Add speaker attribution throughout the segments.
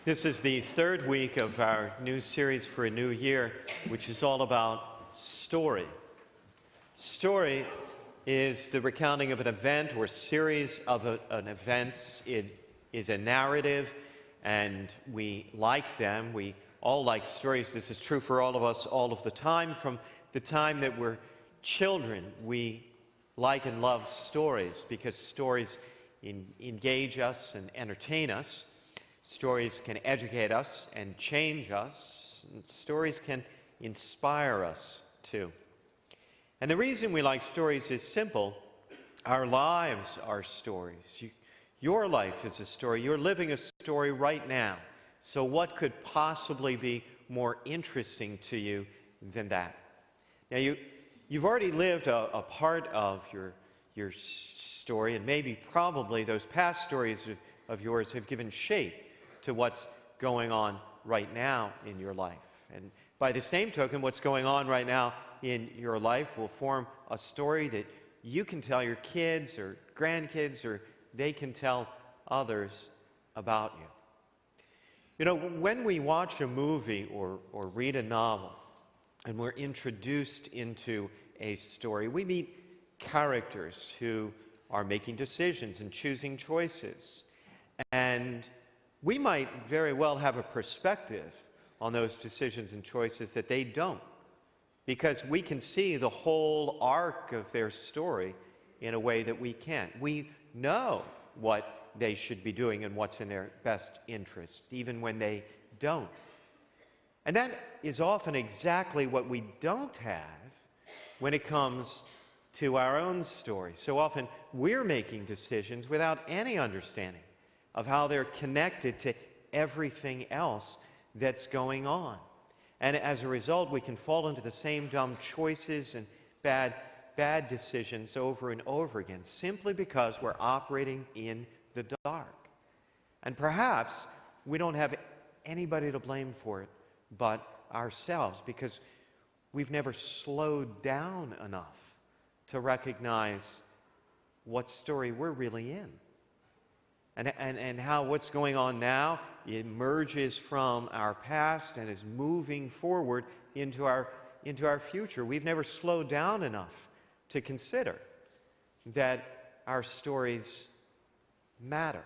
Speaker 1: This is the third week of our new series for a new year, which is all about story. Story is the recounting of an event or series of an event. It is a narrative, and we like them. We all like stories. This is true for all of us all of the time. From the time that we're children, we like and love stories because stories engage us and entertain us. Stories can educate us and change us. And stories can inspire us too. And the reason we like stories is simple. Our lives are stories. Your life is a story. You're living a story right now. So what could possibly be more interesting to you than that? Now, you've already lived a part of your story, and maybe probably those past stories of yours have given shape to what's going on right now in your life. And by the same token, what's going on right now in your life will form a story that you can tell your kids or grandkids, or they can tell others about you. You know, when we watch a movie or read a novel and we're introduced into a story, we meet characters who are making decisions and choosing choices. And we might very well have a perspective on those decisions and choices that they don't, because we can see the whole arc of their story in a way that we can't. We know what they should be doing and what's in their best interest, even when they don't. And that is often exactly what we don't have when it comes to our own story. So often we're making decisions without any understanding of how they're connected to everything else that's going on. And as a result, we can fall into the same dumb choices and bad decisions over and over again, simply because we're operating in the dark. And perhaps we don't have anybody to blame for it but ourselves, because we've never slowed down enough to recognize what story we're really in. And how what's going on now emerges from our past and is moving forward into our future. We've never slowed down enough to consider that our stories matter.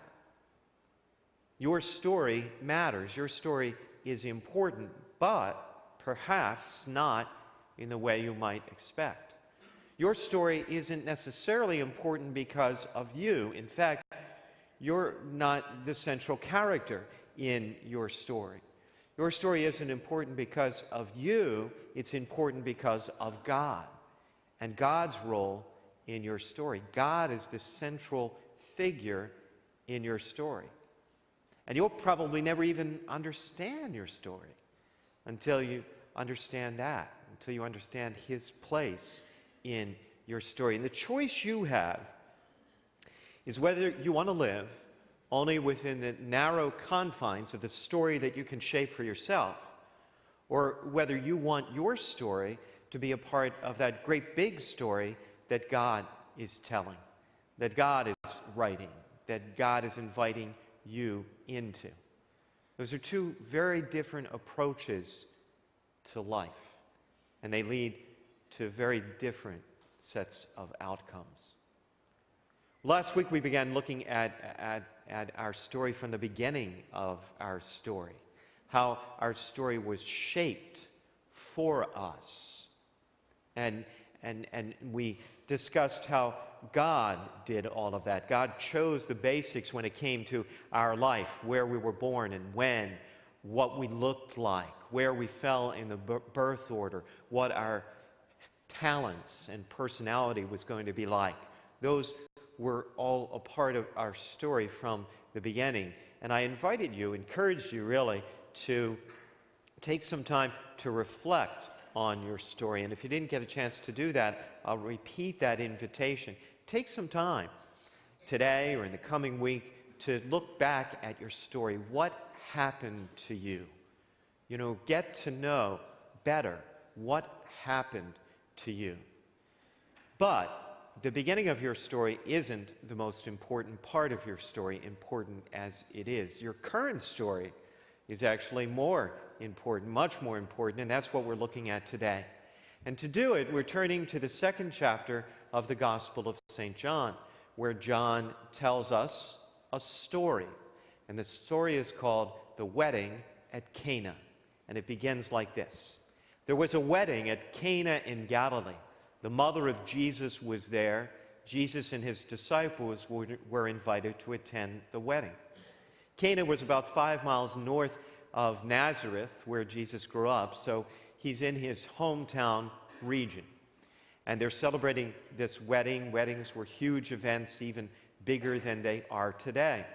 Speaker 1: Your story matters. Your story is important, but perhaps not in the way you might expect. Your story isn't necessarily important because of you. In fact, you're not the central character in your story. Your story isn't important because of you. It's important because of God and God's role in your story. God is the central figure in your story. And you'll probably never even understand your story until you understand that, until you understand His place in your story. And the choice you have is whether you want to live only within the narrow confines of the story that you can shape for yourself, or whether you want your story to be a part of that great big story that God is telling, that God is writing, that God is inviting you into. Those are two very different approaches to life, and they lead to very different sets of outcomes. Last week we began looking at our story from the beginning of our story, how our story was shaped for us. And we discussed how God did all of that. God chose the basics when it came to our life, where we were born and when, what we looked like, where we fell in the birth order, what our talents and personality was going to be like. Those were all a part of our story from the beginning. And I encouraged you really, to take some time to reflect on your story. And if you didn't get a chance to do that, I'll repeat that invitation. Take some time today or in the coming week to look back at your story. What happened to you? You know, get to know better what happened to you. But the beginning of your story isn't the most important part of your story, important as it is. Your current story is actually more important, much more important, and that's what we're looking at today. And to do it, we're turning to the second chapter of the Gospel of St. John, where John tells us a story. And the story is called The Wedding at Cana. And it begins like this. There was a wedding at Cana in Galilee. The mother of Jesus was there. Jesus and his disciples were invited to attend the wedding. Cana was about 5 miles north of Nazareth, where Jesus grew up, so he's in his hometown region. And they're celebrating this wedding. Weddings were huge events, even bigger than they are today.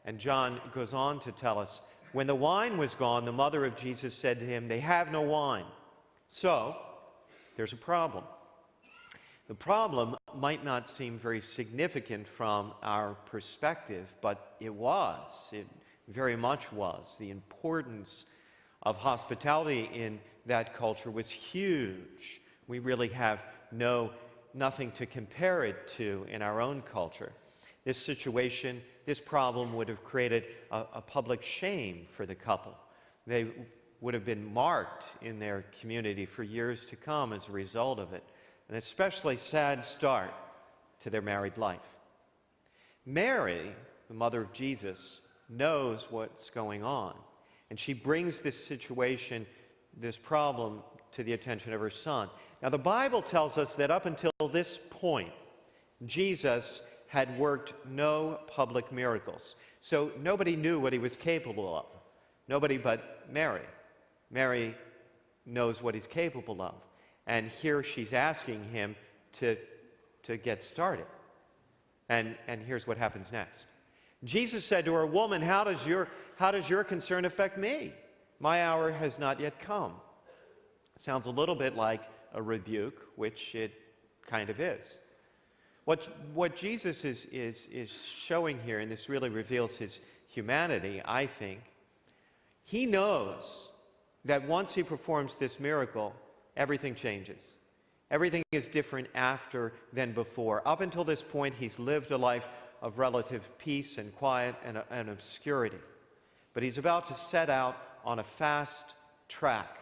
Speaker 1: And John goes on to tell us, when the wine was gone, the mother of Jesus said to him, "They have no wine." So, there's a problem. The problem might not seem very significant from our perspective, but it was. It very much was. The importance of hospitality in that culture was huge. We really have nothing to compare it to in our own culture. This situation, this problem would have created a public shame for the couple. They would have been marked in their community for years to come as a result of it. An especially sad start to their married life. Mary, the mother of Jesus, knows what's going on, and she brings this situation, this problem, to the attention of her son. Now, the Bible tells us that up until this point, Jesus had worked no public miracles. So nobody knew what he was capable of. Nobody but Mary. Mary knows what he's capable of. And here she's asking him to get started. And here's what happens next. Jesus said to her, "Woman, how does your concern affect me? My hour has not yet come." It sounds a little bit like a rebuke, which it kind of is. What Jesus is showing here, and this really reveals his humanity, I think, he knows that once he performs this miracle, everything changes. Everything is different after than before. Up until this point, he's lived a life of relative peace and quiet and obscurity. But he's about to set out on a fast track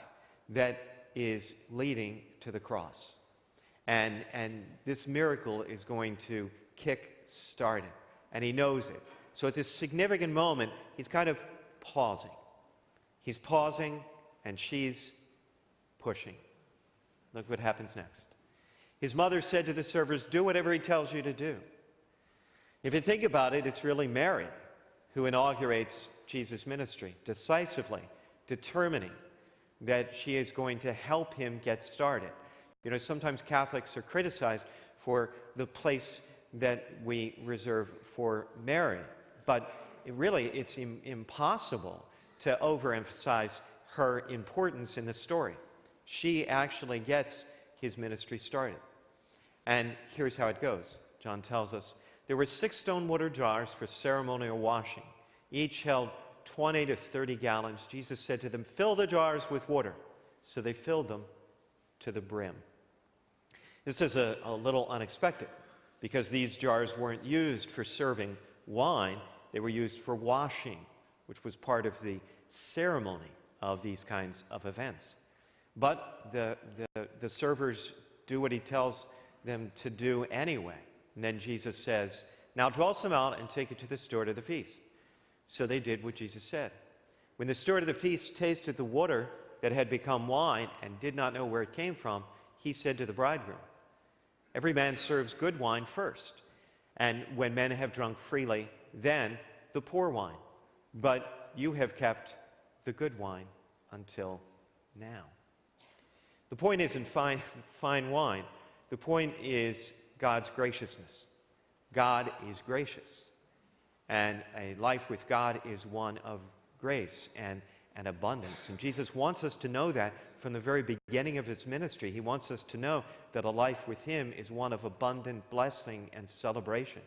Speaker 1: that is leading to the cross. And this miracle is going to kick-start it. And he knows it. So at this significant moment, he's kind of pausing. He's pausing, and she's pushing. Look what happens next. His mother said to the servers, "Do whatever he tells you to do." If you think about it, it's really Mary who inaugurates Jesus' ministry, decisively, determining that she is going to help him get started. You know, sometimes Catholics are criticized for the place that we reserve for Mary, but it's impossible to overemphasize her importance in the story. She actually gets his ministry started. And here's how it goes. John tells us, there were 6 stone water jars for ceremonial washing. Each held 20 to 30 gallons. Jesus said to them, "Fill the jars with water." So they filled them to the brim. This is a little unexpected because these jars weren't used for serving wine. They were used for washing, which was part of the ceremony of these kinds of events. But the servers do what he tells them to do anyway. And then Jesus says, "Now draw some out and take it to the steward of the feast." So they did what Jesus said. When the steward of the feast tasted the water that had become wine and did not know where it came from, he said to the bridegroom, "Every man serves good wine first, and when men have drunk freely, then the poor wine. But you have kept the good wine until now." The point isn't fine wine. The point is God's graciousness. God is gracious. And a life with God is one of grace and abundance. And Jesus wants us to know that from the very beginning of his ministry. He wants us to know that a life with him is one of abundant blessing and celebration.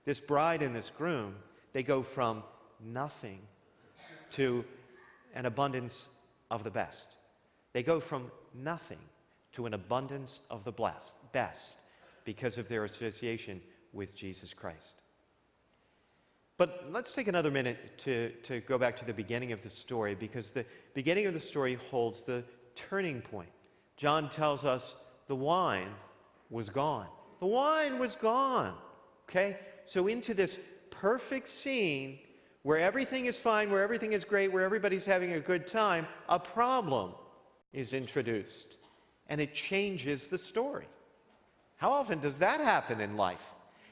Speaker 1: This bride and this groom, they go from nothing to an abundance of the best. They go from nothing to an abundance of the best because of their association with Jesus Christ. But let's take another minute to go back to the beginning of the story, because the beginning of the story holds the turning point. John tells us the wine was gone. The wine was gone. Okay? So into this perfect scene where everything is fine, where everything is great, where everybody's having a good time, a problem is introduced, and it changes the story. How often does that happen in life?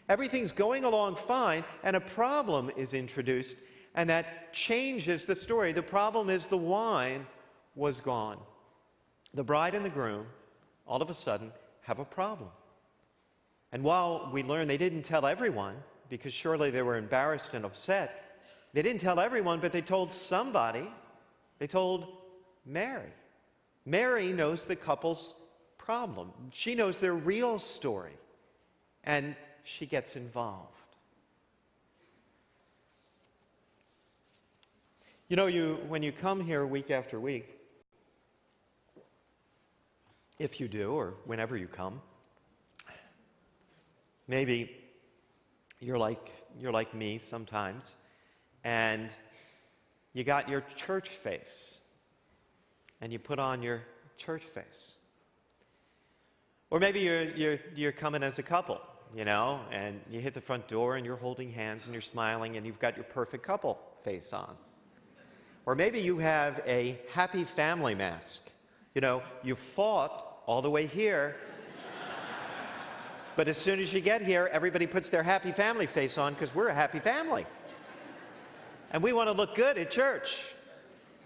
Speaker 1: Everything's going along fine, and a problem is introduced, and that changes the story. The problem is the wine was gone. The bride and the groom, all of a sudden, have a problem. And while we learn they didn't tell everyone, because surely they were embarrassed and upset, they didn't tell everyone, but they told somebody. They told Mary. Mary knows the couple's problem. She knows their real story, and she gets involved. You know, when you come here week after week, if you do, or whenever you come, maybe you're like me sometimes, and you got your church face, and you put on your church face. Or maybe you're coming as a couple, you know, and you hit the front door and you're holding hands and you're smiling and you've got your perfect couple face on. Or maybe you have a happy family mask. You know, you fought all the way here, but as soon as you get here, everybody puts their happy family face on because we're a happy family. And we want to look good at church.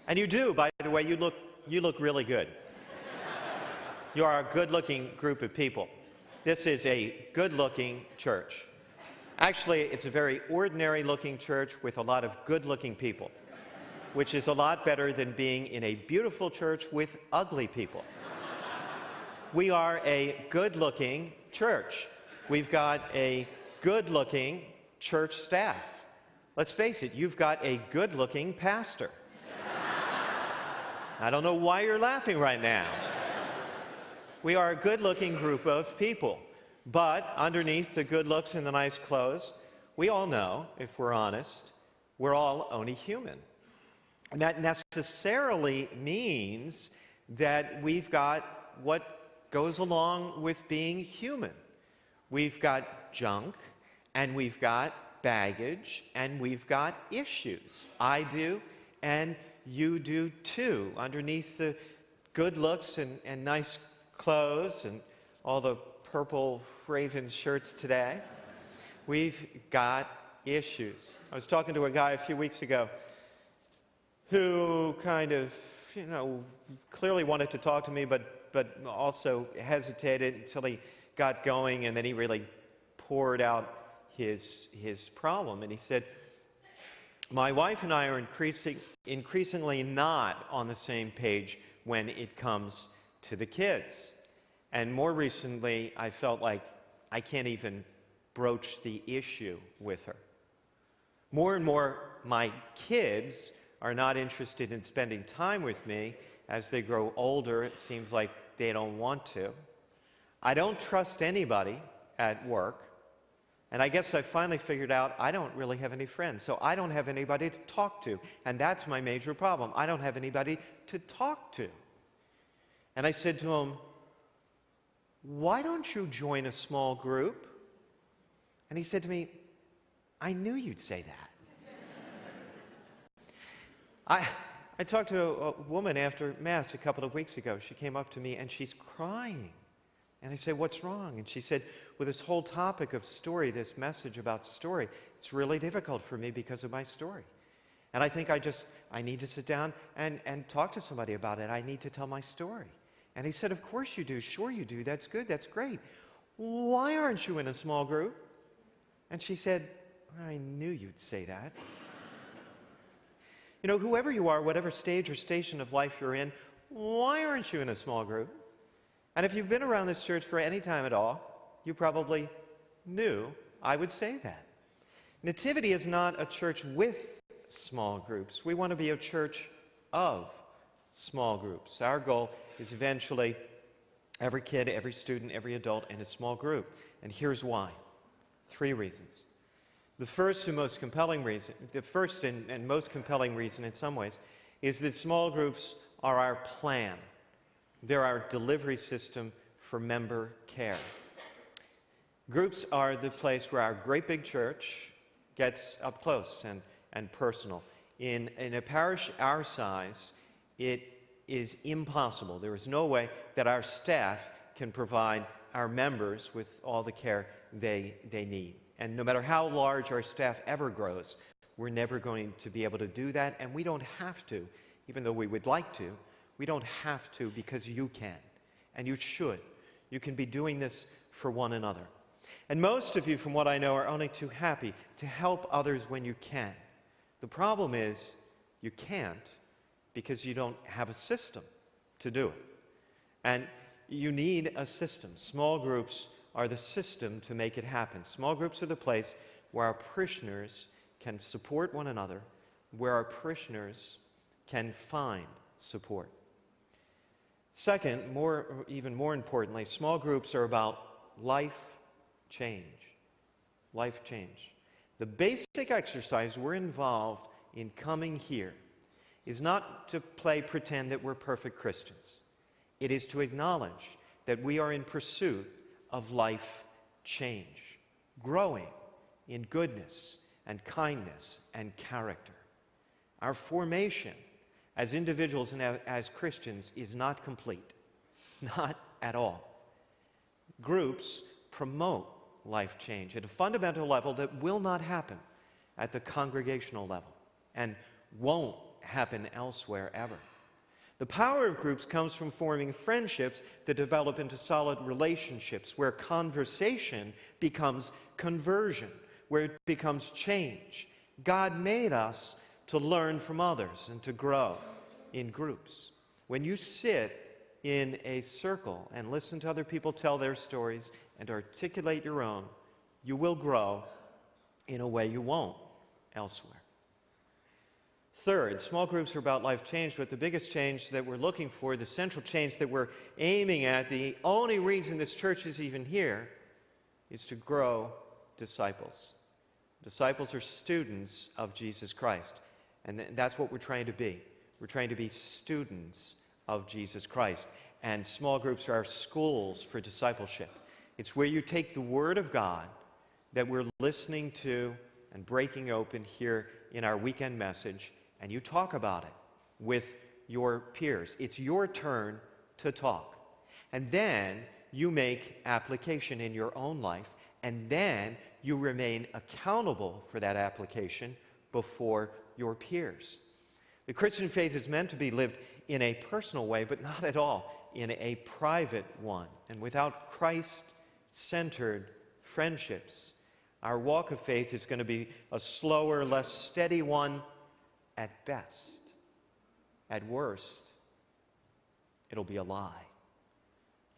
Speaker 1: And you do, by the way, you look really good. You are a good-looking group of people. This is a good-looking church. Actually, it's a very ordinary-looking church with a lot of good-looking people, which is a lot better than being in a beautiful church with ugly people. We are a good-looking church. We've got a good-looking church staff. Let's face it, you've got a good-looking pastor. I don't know why you're laughing right now. We are a good-looking group of people, but underneath the good looks and the nice clothes, we all know, if we're honest, we're all only human. And that necessarily means that we've got what goes along with being human. We've got junk, and we've got baggage, and we've got issues. I do, and you do too. Underneath the good looks and nice clothes and all the purple Raven shirts today, we've got issues. I was talking to a guy a few weeks ago who kind of, you know, clearly wanted to talk to me, but also hesitated until he got going, and then he really poured out his problem. And he said, my wife and I are increasingly not on the same page when it comes to the kids. And more recently, I felt like I can't even broach the issue with her. More and more, my kids are not interested in spending time with me. As they grow older, it seems like they don't want to. I don't trust anybody at work. And I guess I finally figured out I don't really have any friends, so I don't have anybody to talk to. And that's my major problem. I don't have anybody to talk to. And I said to him, why don't you join a small group? And he said to me, I knew you'd say that. I talked to a woman after Mass a couple of weeks ago. She came up to me and she's crying. And I said, what's wrong? And she said, with this whole topic of story, this message about story, it's really difficult for me because of my story. And I think I need to sit down and talk to somebody about it. I need to tell my story. And he said, of course you do. Sure you do. That's good. That's great. Why aren't you in a small group? And she said, I knew you'd say that. You know, whoever you are, whatever stage or station of life you're in, why aren't you in a small group? And if you've been around this church for any time at all, you probably knew I would say that. Nativity is not a church with small groups. We want to be a church of small groups. Our goal is eventually every kid, every student, every adult in a small group. And here's why. 3 reasons. The first and most compelling reason, the first and most compelling reason in some ways, is that small groups are our plan. They're our delivery system for member care. Groups are the place where our great big church gets up close and personal. In a parish our size, it is impossible. There is no way that our staff can provide our members with all the care they need. And no matter how large our staff ever grows, we're never going to be able to do that, and we don't have to, even though we would like to. We don't have to because you can, and you should. You can be doing this for one another. And most of you, from what I know, are only too happy to help others when you can. The problem is you can't because you don't have a system to do it. And you need a system. Small groups are the system to make it happen. Small groups are the place where our parishioners can support one another, where our parishioners can find support. Second, even more importantly, small groups are about life change. Life change. The basic exercise we're involved in coming here is not to play pretend that we're perfect Christians. It is to acknowledge that we are in pursuit of life change, growing in goodness and kindness and character. Our formation as individuals and as Christians is not complete, not at all. Groups promote life change at a fundamental level that will not happen at the congregational level and won't happen elsewhere ever. The power of groups comes from forming friendships that develop into solid relationships where conversation becomes conversion, where it becomes change. God made us to learn from others and to grow in groups. When you sit in a circle and listen to other people tell their stories and articulate your own, you will grow in a way you won't elsewhere. Third, small groups are about life change, but the biggest change that we're looking for, the central change that we're aiming at, the only reason this church is even here, is to grow disciples. Disciples are students of Jesus Christ, and that's what we're trying to be. We're trying to be students of Jesus Christ, and small groups are our schools for discipleship. It's where you take the Word of God that we're listening to and breaking open here in our weekend message, and you talk about it with your peers. It's your turn to talk. And then you make application in your own life, and then you remain accountable for that application before your peers. The Christian faith is meant to be lived in a personal way, but not at all in a private one. And without Christ-centered friendships, our walk of faith is going to be a slower, less steady one at best. At worst, it'll be a lie.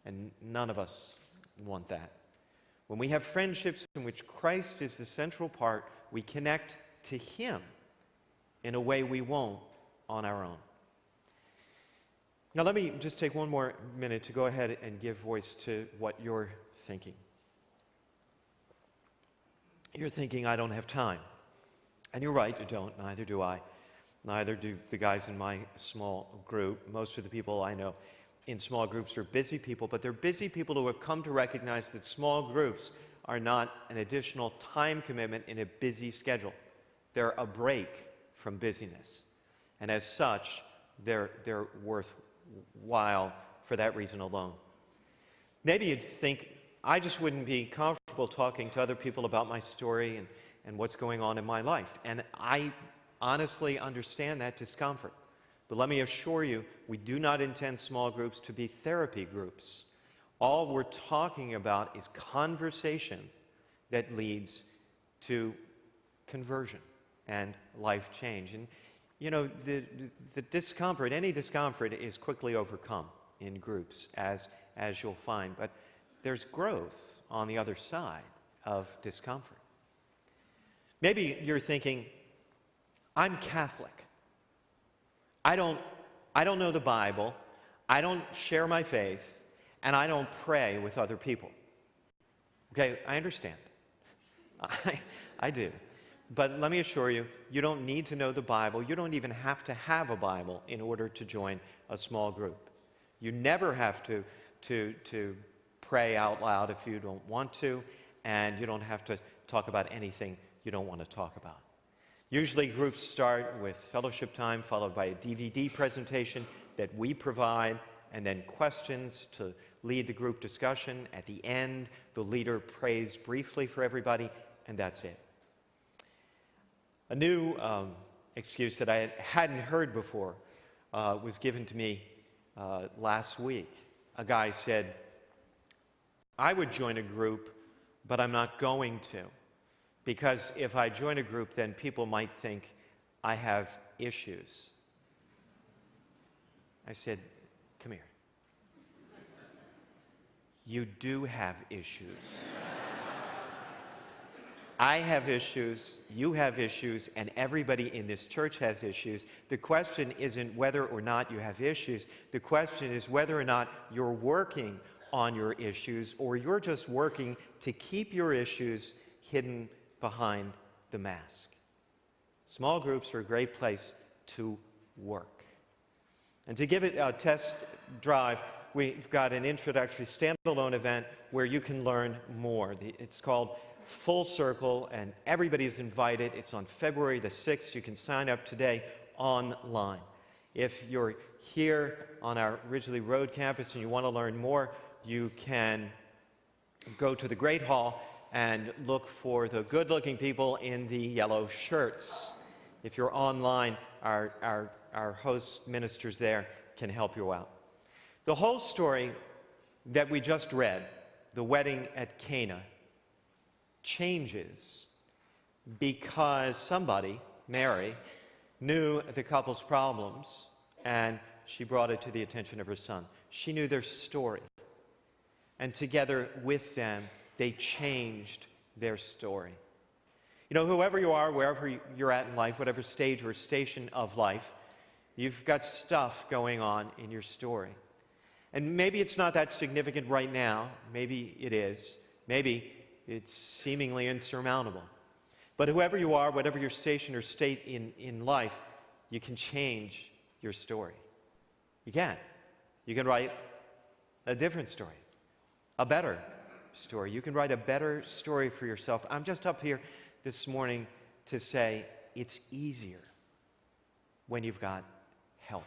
Speaker 1: And none of us want that. When we have friendships in which Christ is the central part, we connect to Him in a way we won't on our own. Now let me just take one more minute to go ahead and give voice to what you're thinking. You're thinking, I don't have time. And you're right, you don't. Neither do I. Neither do the guys in my small group. Most of the people I know in small groups are busy people, but they're busy people who have come to recognize that small groups are not an additional time commitment in a busy schedule. They're a break from busyness. And as such, they're worthwhile for that reason alone. Maybe you'd think, I just wouldn't be comfortable talking to other people about my story and what's going on in my life. And I honestly understand that discomfort. But let me assure you, we do not intend small groups to be therapy groups. All we're talking about is conversation that leads to conversion and life change. And you know, the discomfort, any discomfort is quickly overcome in groups, as you'll find. But there's growth on the other side of discomfort. Maybe you're thinking, I'm Catholic. I don't know the Bible. I don't share my faith, and I don't pray with other people. Okay, I understand. I do. But let me assure you, you don't need to know the Bible. You don't even have to have a Bible in order to join a small group. You never have to pray out loud if you don't want to, and you don't have to talk about anything you don't want to talk about. Usually groups start with fellowship time, followed by a DVD presentation that we provide, and then questions to lead the group discussion. At the end, the leader prays briefly for everybody, and that's it. A new excuse that I hadn't heard before was given to me last week. A guy said, I would join a group, but I'm not going to, because if I join a group, then people might think I have issues. I said, come here. You do have issues. I have issues, you have issues, and everybody in this church has issues. The question isn't whether or not you have issues. The question is whether or not you're working on your issues, or you're just working to keep your issues hidden behind the mask. Small groups are a great place to work. And to give it a test drive, we've got an introductory standalone event where you can learn more. It's called Full Circle, and everybody's invited. It's on February the 6th. You can sign up today online. If you're here on our Ridgely Road campus and you want to learn more, you can go to the Great Hall and look for the good-looking people in the yellow shirts. If you're online, our host ministers there can help you out. The whole story that we just read, the wedding at Cana, changes because somebody, Mary, knew the couple's problems, and she brought it to the attention of her son. She knew their story, and together with them, they changed their story. You know, whoever you are, wherever you're at in life, whatever stage or station of life, you've got stuff going on in your story. And maybe it's not that significant right now. Maybe it is. Maybe it's seemingly insurmountable. But whoever you are, whatever your station or state in life, you can change your story. You can. You can write a different story, a better story. You can write a better story for yourself. I'm just up here this morning to say it's easier when you've got help.